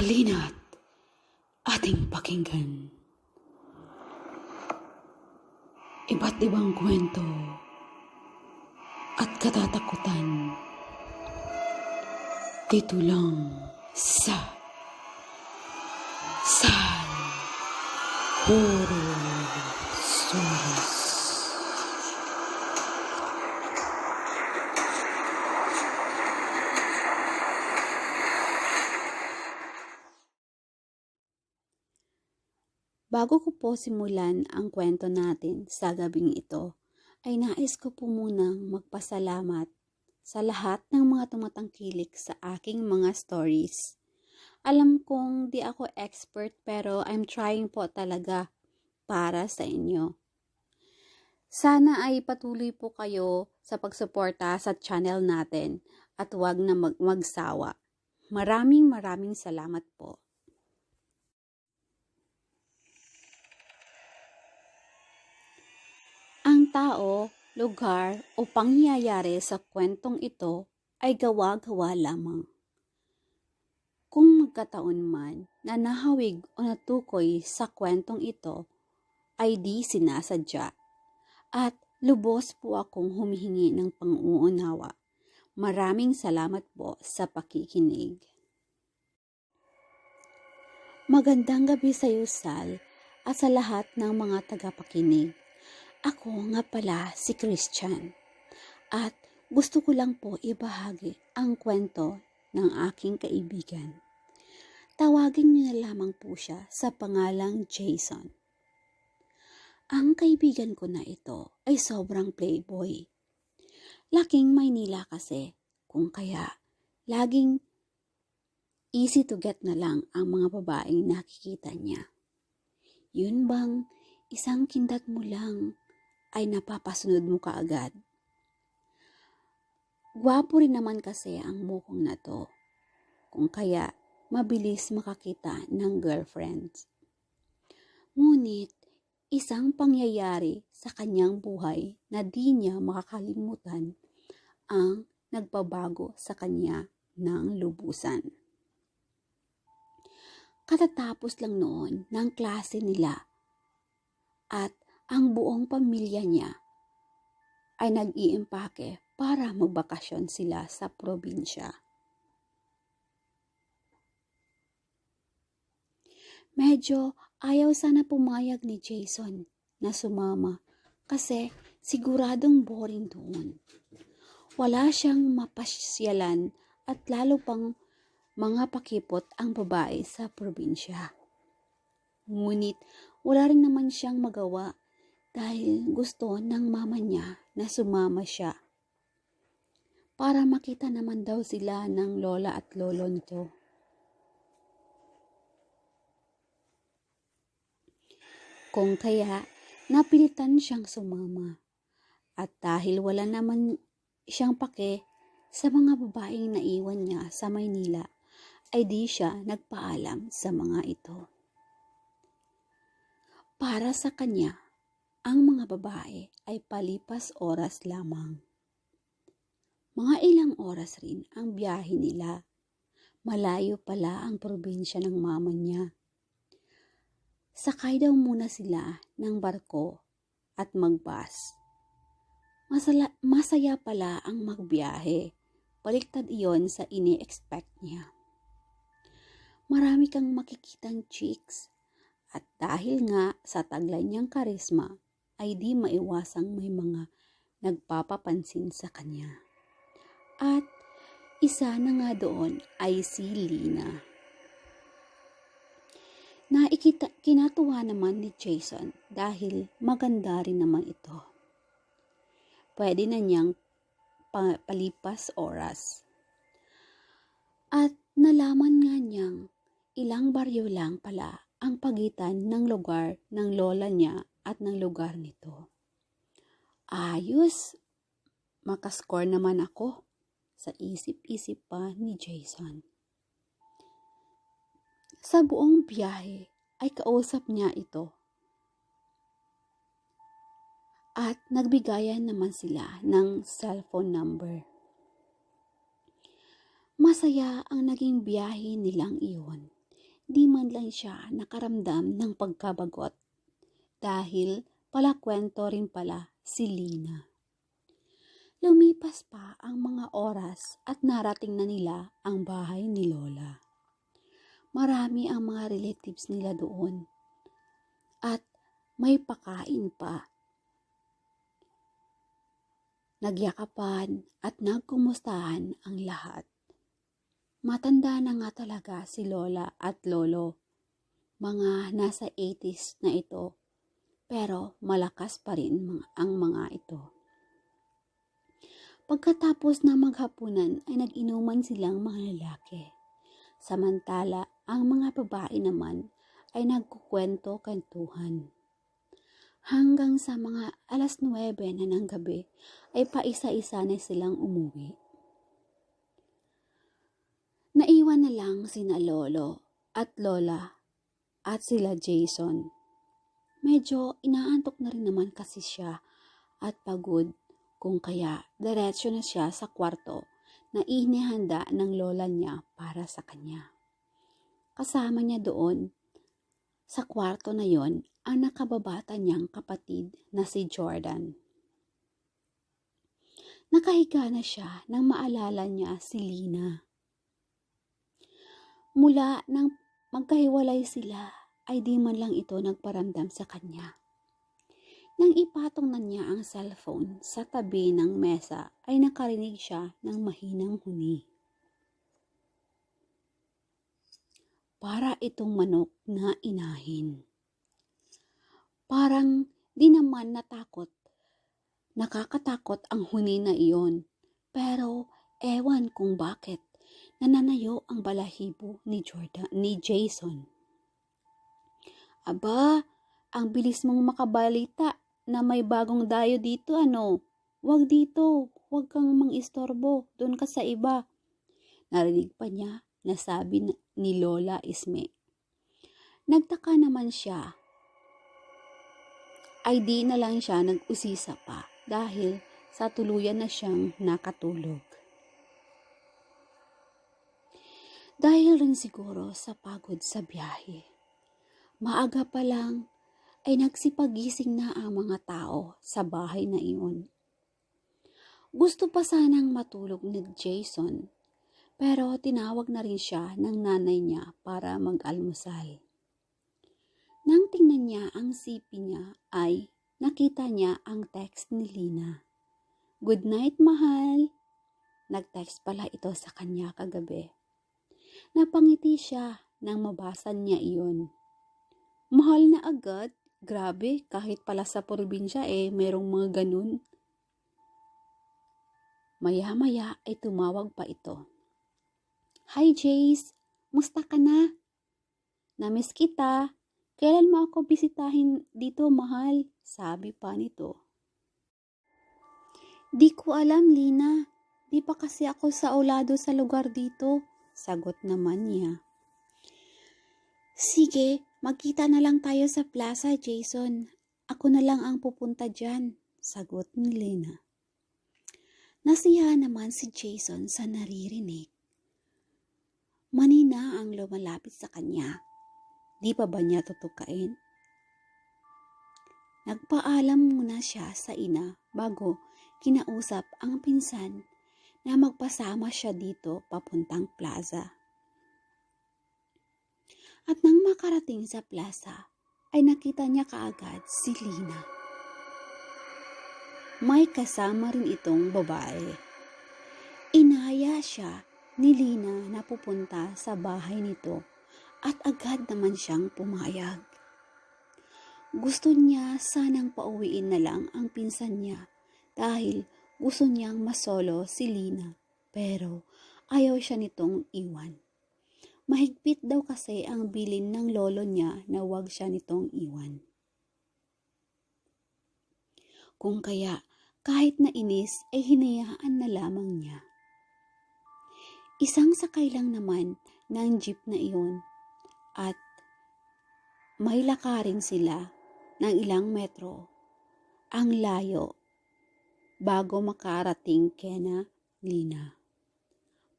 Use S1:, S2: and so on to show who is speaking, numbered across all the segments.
S1: Halina't ating pakinggan iba't ibang kwento at katatakutan dito lang sa San Horror Stories. Bago ko po simulan ang kwento natin sa gabing ito, ay nais ko po munang magpasalamat sa lahat ng mga tumatangkilik sa aking mga stories. Alam kong di ako expert pero I'm trying po talaga para sa inyo. Sana ay patuloy po kayo sa pagsuporta sa channel natin at huwag na magsawa. Maraming salamat po. Ang tao, lugar o pangyayari sa kwentong ito ay gawa-gawa lamang. Kung magkataon man na nahawig o natukoy sa kwentong ito ay di sinasadya at lubos po akong humihingi ng pang-uunawa. Maraming salamat po sa pakikinig. Magandang gabi sa iyo, Sal, at sa lahat ng mga tagapakinig. Ako nga pala si Christian at gusto ko lang po ibahagi ang kwento ng aking kaibigan. Tawagin niyo na lamang po siya sa pangalang Jason. Ang kaibigan ko na ito ay sobrang playboy. Laking Maynila kasi, kung kaya laging easy to get na lang ang mga babaeng nakikita niya. Yun bang isang kindat mo lang ay napapasunod mo kaagad. Gwapo rin naman kasi ang mukong na to, kung kaya mabilis makakita ng girlfriends. Ngunit isang pangyayari sa kanyang buhay na di niya makakalimutan ang nagbabago sa kanya ng lubusan. Katatapos lang noon ng klase nila at ang buong pamilya niya ay nag-iimpake para magbakasyon sila sa probinsya. Medyo ayaw sana pumayag ni Jason na sumama kasi siguradong boring doon. Wala siyang mapasyalan at lalo pang mga pakipot ang babae sa probinsya. Ngunit wala rin naman siyang magawa dahil gusto ng mama niya na sumama siya para makita naman daw sila ng lola at lolo nito. Kung kaya, napilitan siyang sumama at dahil wala naman siyang pake sa mga babaeng naiwan niya sa Maynila, ay di siya nagpaalam sa mga ito. Para sa kanya, ang mga babae ay palipas oras lamang. Mga ilang oras rin ang biyahe nila. Malayo pala ang probinsya ng mama niya. Sakay daw muna sila ng barko at magbus. Masaya pala ang magbiyahe. Baliktad iyon sa ini-expect niya. Marami kang makikitang chicks at dahil nga sa taglay niyang karisma, ay di maiwasang may mga nagpapapansin sa kanya. At isa na nga doon ay si Lina. Kinatuwa naman ni Jason dahil maganda rin naman ito. Pwede na niyang palipas oras. At nalaman nga niyang ilang baryo lang pala ang pagitan ng lugar ng lola niya at ng lugar nito. Ayos, makascore naman ako sa isip-isip pa ni Jason. Sa buong biyahe ay kausap niya ito. At nagbigayan naman sila ng cellphone number. Masaya ang naging biyahe nilang iyon di man lang siya nakaramdam ng pagkabagot dahil palakwento rin pala si Lina. Lumipas pa ang mga oras at narating na nila ang bahay ni Lola. Marami ang mga relatives nila doon at may pakain pa. Nagyakapan at nagkumustahan ang lahat. Matanda na nga talaga si Lola at Lolo. Mga nasa 80s na ito, pero malakas pa rin ang mga ito. Pagkatapos na maghapunan ay nag-inuman silang mga lalaki. Samantala, ang mga babae naman ay nagkukwento-kwentuhan. Hanggang sa mga 9:00 na ng gabi ay paisa-isa na silang umuwi. Naiwan na lang sina Lolo at Lola at sila Jason. Medyo inaantok na rin naman kasi siya at pagod, kung kaya diretso na siya sa kwarto na inihanda ng lola niya para sa kanya. Kasama niya doon sa kwarto na yon ang nakababata niyang kapatid na si Jordan. Nakahiga na siya nang maalala niya si Lina. Mula nang magkahiwalay sila ay di man lang ito nagparamdam sa kanya. Nang ipatong na niya ang cellphone sa tabi ng mesa ay nakarinig siya ng mahinang huni. Para itong manok na inahin. Parang di naman natakot. Nakakatakot ang huni na iyon. Pero ewan kung bakit nananayo ang balahibo ni Jason. Aba, ang bilis mong makabalita na may bagong dayo dito ano. Wag dito, wag kang mangistorbo, doon ka sa iba. Narinig pa niya na sabi ni Lola Isme. Nagtaka naman siya. Ay di na lang siya nag-usisa pa dahil sa tuluyan na siyang nakatulog. Dahil rin siguro sa pagod sa biyahe. Maaga pa lang ay nagsipagising na ang mga tao sa bahay na iyon. Gusto pa sanang matulog ni Jason, pero tinawag na rin siya ng nanay niya para mag-almusal. Nang tingnan niya ang CP niya ay nakita niya ang text ni Lina. Good night, mahal. Nag-text pala ito sa kanya kagabi. Napangiti siya nang mabasa niya iyon. Mahal na agad. Grabe, kahit pala sa probinsya merong mga ganun. Maya-maya ay tumawag pa ito. Hi Jace, musta ka na? Namiss kita. Kailan mo ako bisitahin dito, mahal? Sabi pa nito. Di ko alam, Lina. Di pa kasi ako sa ulado sa lugar dito. Sagot naman niya. Sige, magkita na lang tayo sa plaza, Jason. Ako na lang ang pupunta dyan. Sagot ni Lina. Nasiya naman si Jason sa naririnig. Manina ang lumalapit sa kanya. Di pa ba niya tutukain? Nagpaalam muna siya sa ina bago kinausap ang pinsan na magpasama siya dito papuntang plaza. At nang makarating sa plaza, ay nakita niya kaagad si Lina. May kasama rin itong babae. Inaya siya ni Lina na pupunta sa bahay nito at agad naman siyang pumayag. Gusto niya sanang pauwiin na lang ang pinsan niya dahil gusto niyang masolo si Lina pero ayaw siya nitong iwan. Mahigpit daw kasi ang bilin ng lolo niya na wag siya nitong iwan. Kung kaya kahit na inis ay hinayaan na lamang niya. Isang sakay lang naman ng jeep na iyon at may lakarin sila ng ilang metro ang layo bago makarating kina Lina.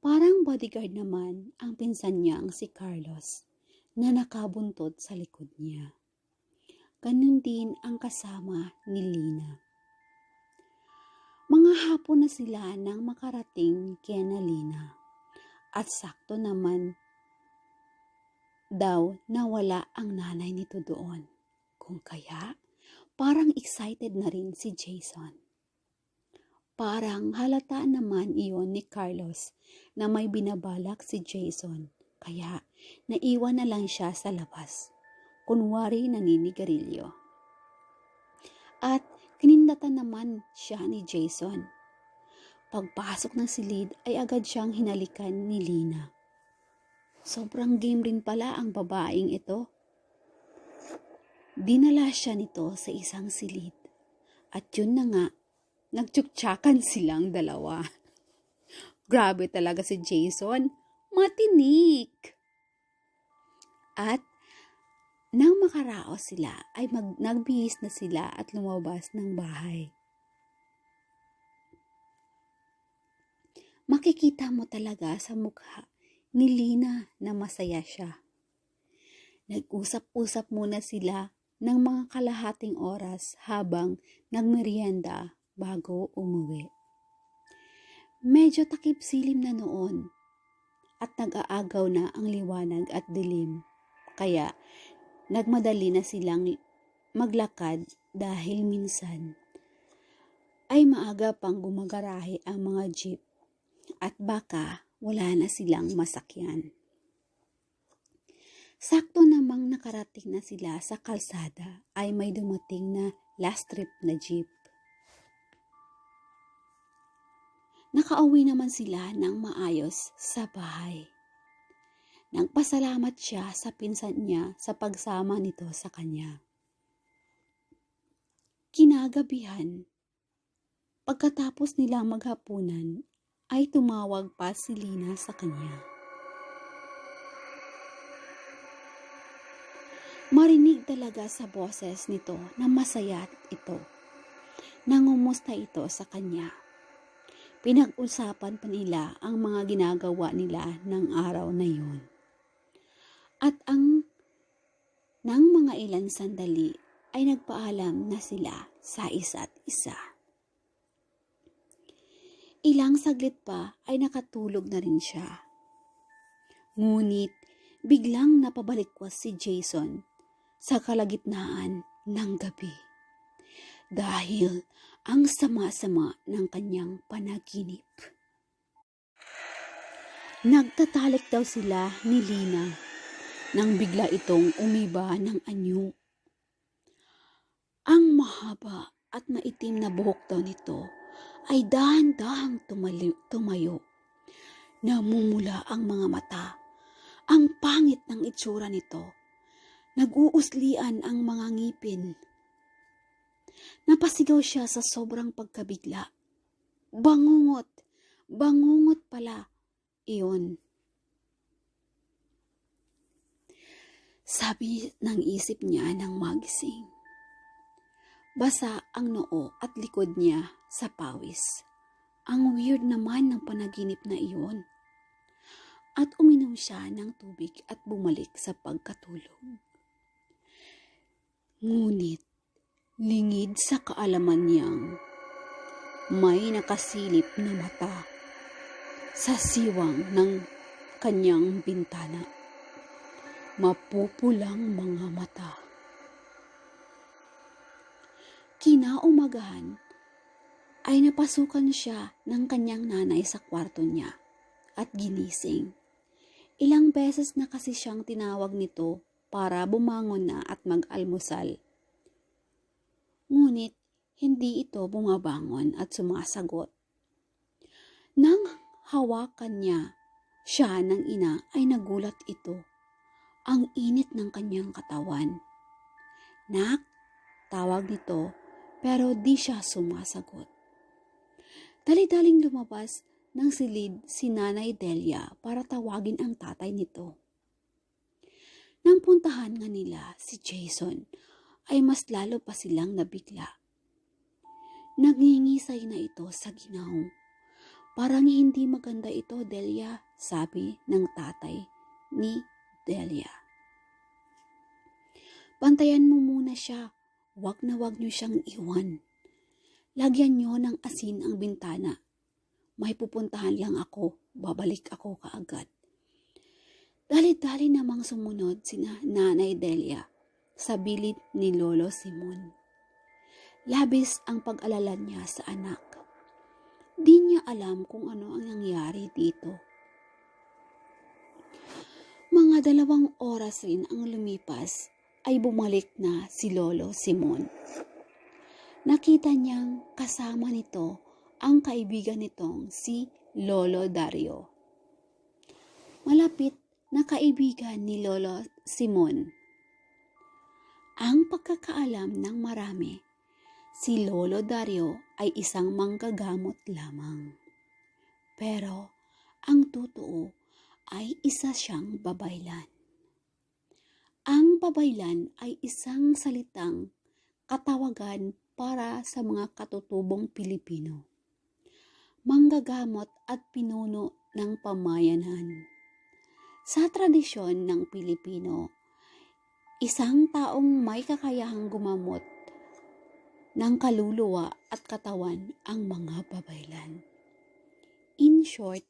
S1: Parang bodyguard naman ang pinsan niyang si Carlos na nakabuntot sa likod niya. Ganun din ang kasama ni Lina. Mga hapon na sila nang makarating kay Lina at sakto naman daw na wala ang nanay nito doon. Kung kaya, parang excited na rin si Jason. Parang halata naman iyon ni Carlos na may binabalak si Jason, kaya naiwan na lang siya sa labas. Kunwari naninigarilyo. At kinindatan naman siya ni Jason. Pagpasok ng silid ay agad siyang hinalikan ni Lina. Sobrang game rin pala ang babaeng ito. Dinala siya nito sa isang silid. At yun na nga, nagtsuktsakan silang dalawa. Grabe talaga si Jason, matinik. At nang makaraos sila ay nagbihis na sila at lumabas ng bahay. Makikita mo talaga sa mukha ni Lina na masaya siya. Nag-usap-usap muna sila ng mga kalahating oras habang nagmerienda bago umuwi. Medyo takip silim na noon at nag-aagaw na ang liwanag at dilim. Kaya nagmadali na silang maglakad dahil minsan ay maaga pang gumagarahe ang mga jeep at baka wala na silang masakyan. Sakto namang nakarating na sila sa kalsada ay may dumating na last trip na jeep. Nakauwi naman sila ng maayos sa bahay. Nagpasalamat siya sa pinsan niya sa pagsama nito sa kanya. Kinagabihan, pagkatapos nilang maghapunan, ay tumawag pa si Lina sa kanya. Marinig talaga sa boses nito na masaya ito. Nangumusta ito sa kanya. Pinag-usapan pa nila ang mga ginagawa nila ng araw na yun. At nang mga ilan sandali ay nagpaalam na sila sa isa't isa. Ilang saglit pa ay nakatulog na rin siya. Ngunit biglang napabalikwas si Jason sa kalagitnaan ng gabi. Dahil ang sama-sama ng kanyang panaginip. Nagtatalik daw sila ni Lina nang bigla itong umiba ng anyo. Ang mahaba at maitim na buhok daw nito ay dahan-dahang tumayo. Namumula ang mga mata. Ang pangit ng itsura nito. Nag-uuslian ang mga ngipin. Napasigaw siya sa sobrang pagkabigla. Bangungot! Bangungot pala. Iyon. Sabi ng isip niya nang magising. Basa ang noo at likod niya sa pawis. Ang weird naman ng panaginip na iyon. At uminom siya ng tubig at bumalik sa pagkatulog. Ngunit, lingid sa kaalaman niyang may nakasilip na mata sa siwang ng kanyang bintana. Mapupulang mga mata. Kinaumagahan ay napasukan siya ng kanyang nanay sa kwarto niya at ginising. Ilang beses na kasi siyang tinawag nito para bumangon na at mag-almusal. Ngunit hindi ito bumabangon at sumasagot. Nang hawakan niya siya ng ina ay nagulat ito. Ang init ng kanyang katawan. Nak, tawag nito pero di siya sumasagot. Dali-daling lumabas ng silid si Nanay Delia para tawagin ang tatay nito. Nang puntahan nga nila si Jason ay mas lalo pa silang nabigla. Nagngingisay na ito sa ginaw. Parang hindi maganda ito, Delia, sabi ng tatay ni Delia. Bantayan mo muna siya. Wag na wag niyo siyang iwan. Lagyan niyo ng asin ang bintana. May pupuntahan lang ako. Babalik ako kaagad. Dali-dali namang sumunod sina Nanay Delia sa bilid ni Lolo Simon. Labis ang pag-alala niya sa anak. Di niya alam kung ano ang nangyari dito. Mga 2 oras rin ang lumipas ay bumalik na si Lolo Simon. Nakita niyang kasama nito ang kaibigan nitong si Lolo Dario. Malapit na kaibigan ni Lolo Simon. Ang pagkakaalam ng marami, si Lolo Dario ay isang manggagamot lamang. Pero ang totoo ay isa siyang babaylan. Ang babaylan ay isang salitang katawagan para sa mga katutubong Pilipino, manggagamot at pinuno ng pamayanan. Sa tradisyon ng Pilipino, isang taong may kakayahang gumamot ng kaluluwa at katawan ang mga babaylan. In short,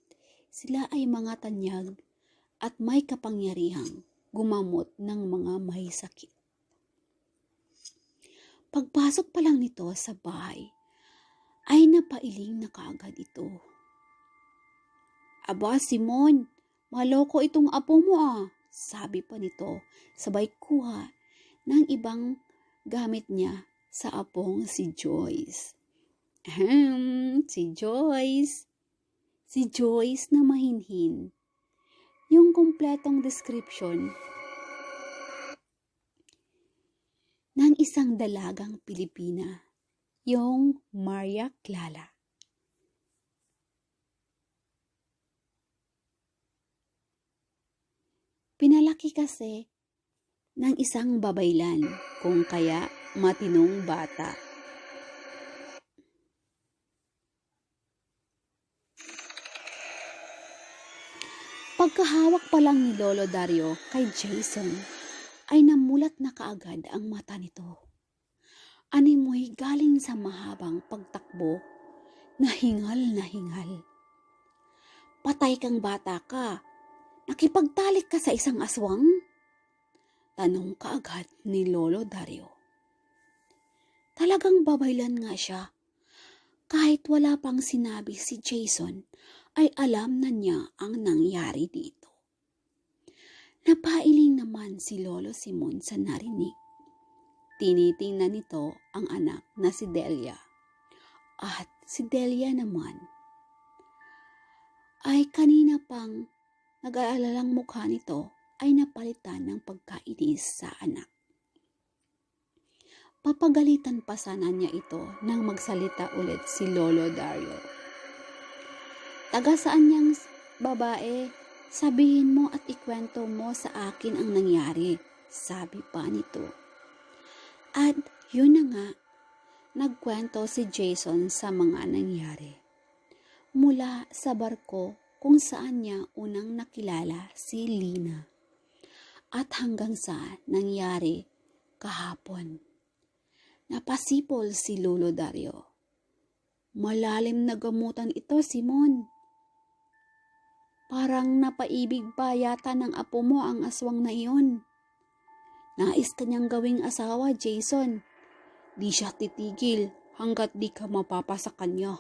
S1: sila ay mga tanyag at may kapangyarihang gumamot ng mga may sakit. Pagpasok pa lang nito sa bahay, ay napailing na kaagad ito. Aba, Simon, maloko itong apo mo sabi pa nito, sabay kuha ng ibang gamit niya sa apong si Joyce. Si Joyce. Si Joyce na mahinhin. Yung kumpletong description ng isang dalagang Pilipina, yung Maria Clara. Pinalaki kasi ng isang babaylan, kung kaya matinong bata. Pagkahawak pa lang ni Lolo Dario kay Jason, ay namulat na kaagad ang mata nito. Animoy galing sa mahabang pagtakbo na hingal. Patay kang bata ka, nakipagtalik ka sa isang aswang? Tanong kaagad ni Lolo Dario. Talagang babaylan nga siya. Kahit wala pang sinabi si Jason, ay alam na niya ang nangyari dito. Napailing naman si Lolo Simon sa narinig. Tinitingnan nito ang anak na si Delia. At si Delia naman ay kanina pang nag-aalalang mukha nito ay napalitan ng pagkainis sa anak. Papagalitan pa sana niya ito nang magsalita ulit si Lolo Dario. Taga saan niyang babae? Sabihin mo at ikwento mo sa akin ang nangyari, sabi pa nito. At yun na nga, nagkwento si Jason sa mga nangyari. Mula sa barko kung saan niya unang nakilala si Lina. At hanggang sa nangyari kahapon. Napasipol si Lolo Dario. Malalim na gamutan ito, Simon. Parang napaibig pa yata ng apo mo ang aswang na iyon. Nais kanyang gawing asawa, Jason. Di siya titigil hanggat di ka mapapa sa kanya.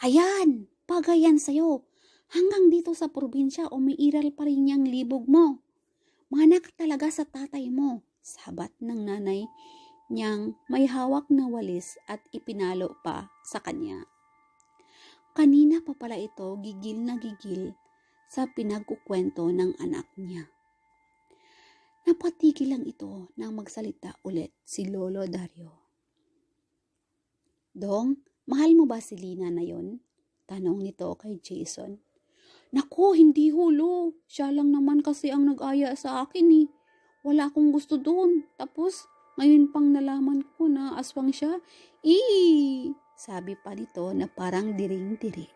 S1: Ayan, pagayan sa'yo. Hanggang dito sa probinsya umiiral pa rin niyang libog mo. Manak talaga sa tatay mo, sabat ng nanay niyang may hawak na walis at ipinalo pa sa kanya. Kanina pa pala ito gigil na gigil sa pinagkukwento ng anak niya. Napatigil lang ito nang magsalita ulit si Lolo Dario. Dong, mahal mo ba si Lina na yon? Tanong nito kay Jason. Naku, hindi hulo. Siya lang naman kasi ang nag-aya sa akin eh. Wala akong gusto doon. Tapos, ngayon pang nalaman ko na aswang siya. Sabi pa nito na parang diring-diri.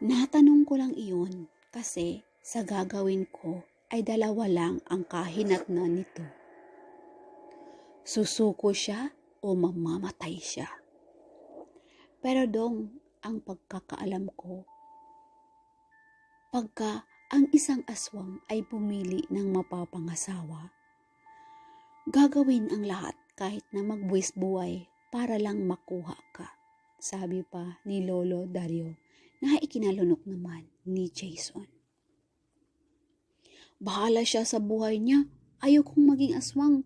S1: Natanong ko lang iyon kasi sa gagawin ko ay dalawa lang ang kahinatnan nito. Susuko siya o mamamatay siya. Pero dong, ang pagkakaalam ko, pagka ang isang aswang ay pumili ng mapapangasawa, gagawin ang lahat kahit na magbuwis buhay para lang makuha ka. Sabi pa ni Lolo Dario na ikinalunok naman ni Jason. Bahala siya sa buhay niya. Ayokong maging aswang.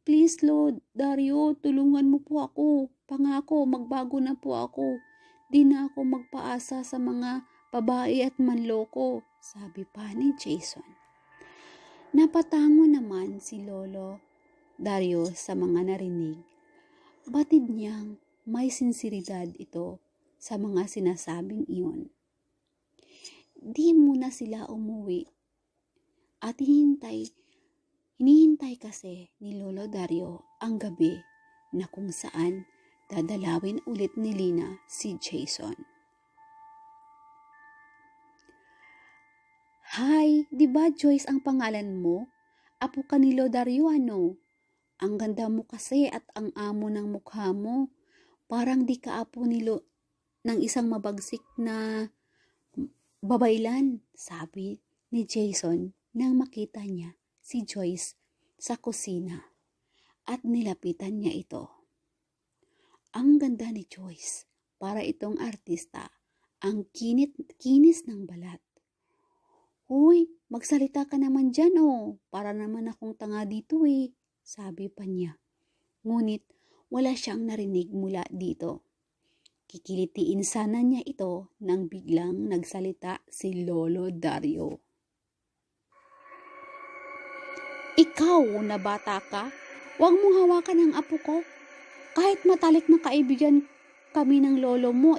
S1: Please, Lord Dario, tulungan mo po ako. Pangako, magbago na po ako. Di na ako magpaasa sa mga babae at manloko, sabi pa ni Jason. Napatango naman si Lolo Dario sa mga narinig. Batid niyang may sinseridad ito sa mga sinasabing iyon. Di muna sila umuwi at hinihintay kasi ni Lolo Dario ang gabi na kung saan dadalawin ulit ni Lina si Jason. Hi, di ba Joyce ang pangalan mo? Apo ka ni Lolo Dario ano? Ang ganda mo kasi at ang amo ng mukha mo. Parang di ka apo ng isang mabagsik na babaylan, sabi ni Jason nang makita niya si Joyce sa kusina at nilapitan niya ito. Ang ganda ni Joyce, para itong artista, ang kinis ng balat. Hoy, magsalita ka naman dyan oh, para naman akong tanga dito eh, sabi pa niya. Ngunit wala siyang narinig mula dito. Kikilitiin sana niya ito nang biglang nagsalita si Lolo Dario. Ikaw na bata ka, huwag mong hawakan ang apo ko. Kahit matalik na kaibigan kami ng lolo mo,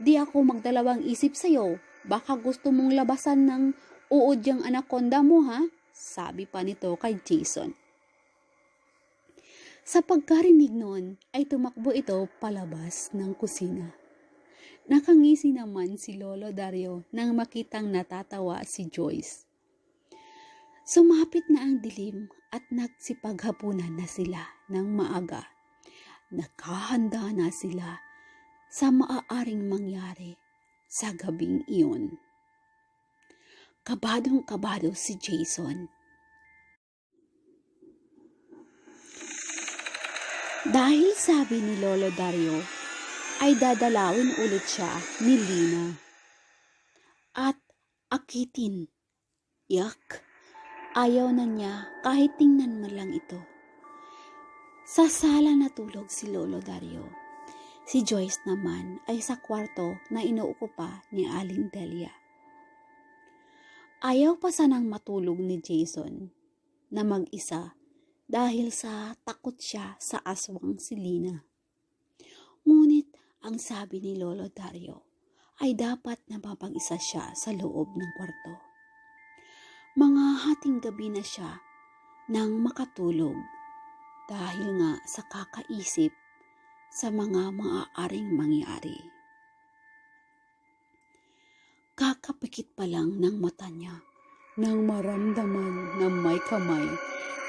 S1: di ako magdalawang isip sa'yo. Baka gusto mong labasan ng uod yung anaconda mo ha? Sabi pa nito kay Jason. Sa pagkarinig noon ay tumakbo ito palabas ng kusina. Nakangisi naman si Lolo Dario nang makitang natatawa si Joyce. Sumapit na ang dilim at nagsipaghapunan na sila ng maaga. Nakahanda na sila sa maaaring mangyari sa gabing iyon. Kabadong-kabado si Jason. Dahil sabi ni Lolo Dario, ay dadalawin ulit siya ni Lina. At akitin. Yak! Ayaw na niya kahit tingnan man lang ito. Sa sala natulog si Lolo Dario. Si Joyce naman ay sa kwarto na inuukupa ni Aling Delia. Ayaw pa sanang matulog ni Jason na mag-isa dahil sa takot siya sa aswang si Lina. Ngunit ang sabi ni Lolo Dario ay dapat na mapag-isa siya sa loob ng kwarto. Mga hating gabi na siya nang makatulog dahil nga sa kakaisip sa mga maaaring mangyari. Kakapikit pa lang ng mata niya nang maramdaman na may kamay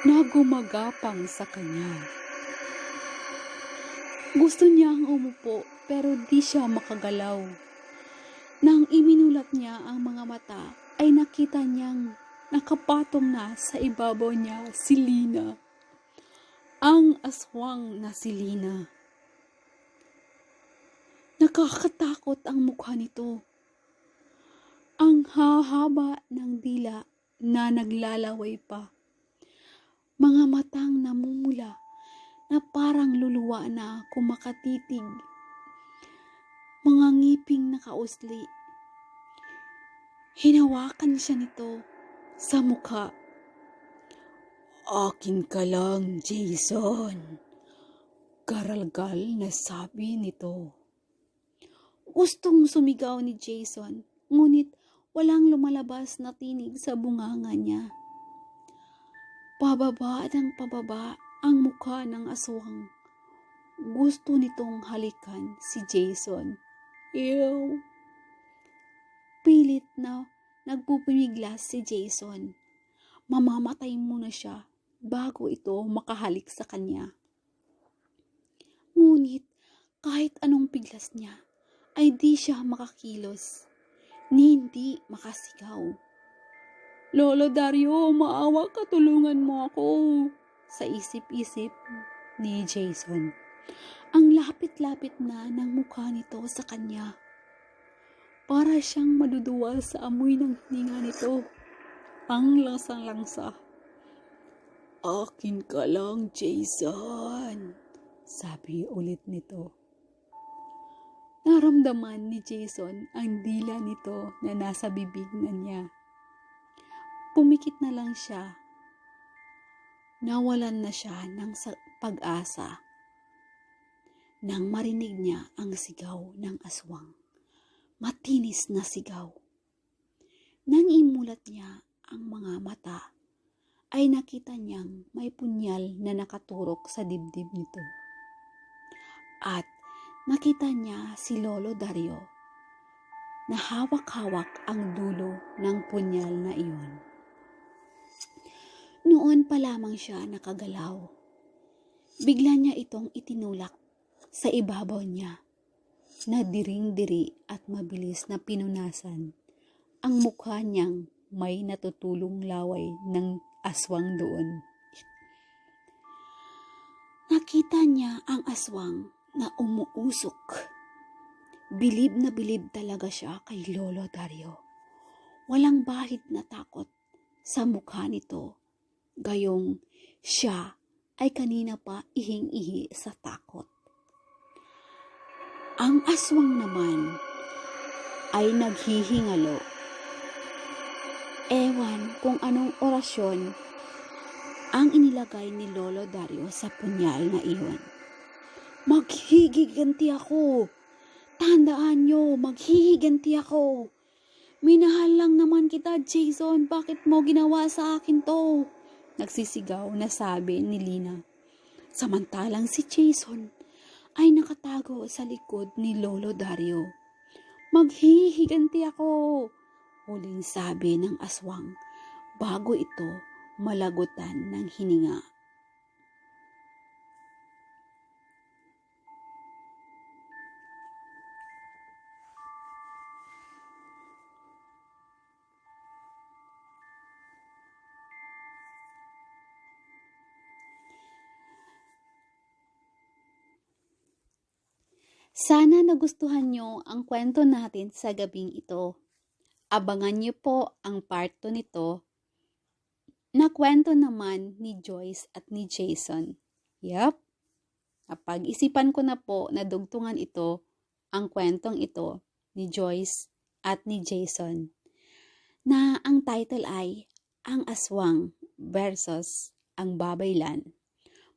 S1: na gumagapang sa kanya. Gusto niyang umupo pero di siya makagalaw. Nang iminulak niya ang mga mata ay nakita niyang nakapatong na sa ibabaw niya si Lina. Ang aswang na si Lina. Nakakatakot ang mukha nito. Ang hahaba ng dila na naglalaway pa. Mga matang namumula na parang luluwa na kumakatitig. Mga ngiping nakausli. Hinawakan siya nito sa mukha. Akin ka lang, Jason. Garalgal na sabi nito. Gustong sumigaw ni Jason, ngunit walang lumalabas na tinig sa bunganga niya. Pababa ng pababa ang mukha ng aswang. Gusto nitong halikan si Jason. Ew! Pilit na nagpupumiglas si Jason. mamamatay muna siya bago ito makahalik sa kanya. Ngunit kahit anong piglas niya, ay di siya makakilos, ni hindi makasigaw. Lolo Dario, maawa ka, tulungan mo ako, sa isip-isip ni Jason. Ang lapit-lapit na ng mukha nito sa kanya. Para siyang maduduwal sa amoy ng hininga nito. Ang langsang-langsa. Akin ka lang, Jason, sabi ulit nito. Naramdaman ni Jason ang dila nito na nasa bibig na niya. Pumikit na lang siya. Nawalan na siya ng pag-asa nang marinig niya ang sigaw ng aswang. Matinis na sigaw. Nang imulat niya ang mga mata, ay nakita niyang may punyal na nakaturok sa dibdib nito. At nakita niya si Lolo Dario na hawak-hawak ang dulo ng punyal na iyon. Noon pa lamang siya nakagalaw. Bigla niya itong itinulak sa ibabaw niya na diring-diri at mabilis na pinunasan ang mukha niyang may natutulong laway ng aswang doon. Nakita niya ang aswang na umuusok. Bilib na bilib talaga siya kay Lolo Dario. Walang bahid na takot sa mukha nito. Gayong siya ay kanina pa ihing-ihi sa takot. Ang aswang naman ay naghihingalo. Ewan kung anong orasyon ang inilagay ni Lolo Dario sa punyal na iyon. Maghihiganti ako! Tandaan nyo, maghihiganti ako! Minahal lang naman kita, Jason. Bakit mo ginawa sa akin to? Nagsisigaw na sabi ni Lina. Samantalang si Jason ay nakatago sa likod ni Lolo Dario. Maghihiganti ako! Huling sabi ng aswang bago ito malagutan ng hininga. Sana nagustuhan nyo ang kwento natin sa gabing ito. Abangan nyo po ang part 2 nito na kwento naman ni Joyce at ni Jason. Yup, napag-isipan ko na po na dugtungan ito ang kwentong ito ni Joyce at ni Jason na ang title ay Ang Aswang versus Ang Babaylan.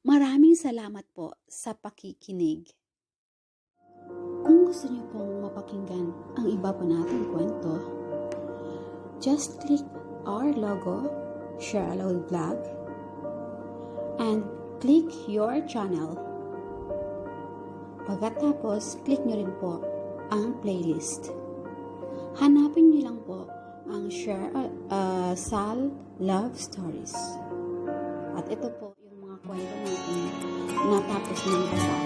S1: Maraming salamat po sa pakikinig. Kung gusto niyo pong mapakinggan ang iba pa nating kwento, just click our logo, Share Aloud Vlog, and click your channel. Pagkatapos, click nyo rin po ang playlist. Hanapin nyo lang po ang Sal Love Stories. At ito po yung mga kwento natin natapos ng basahin.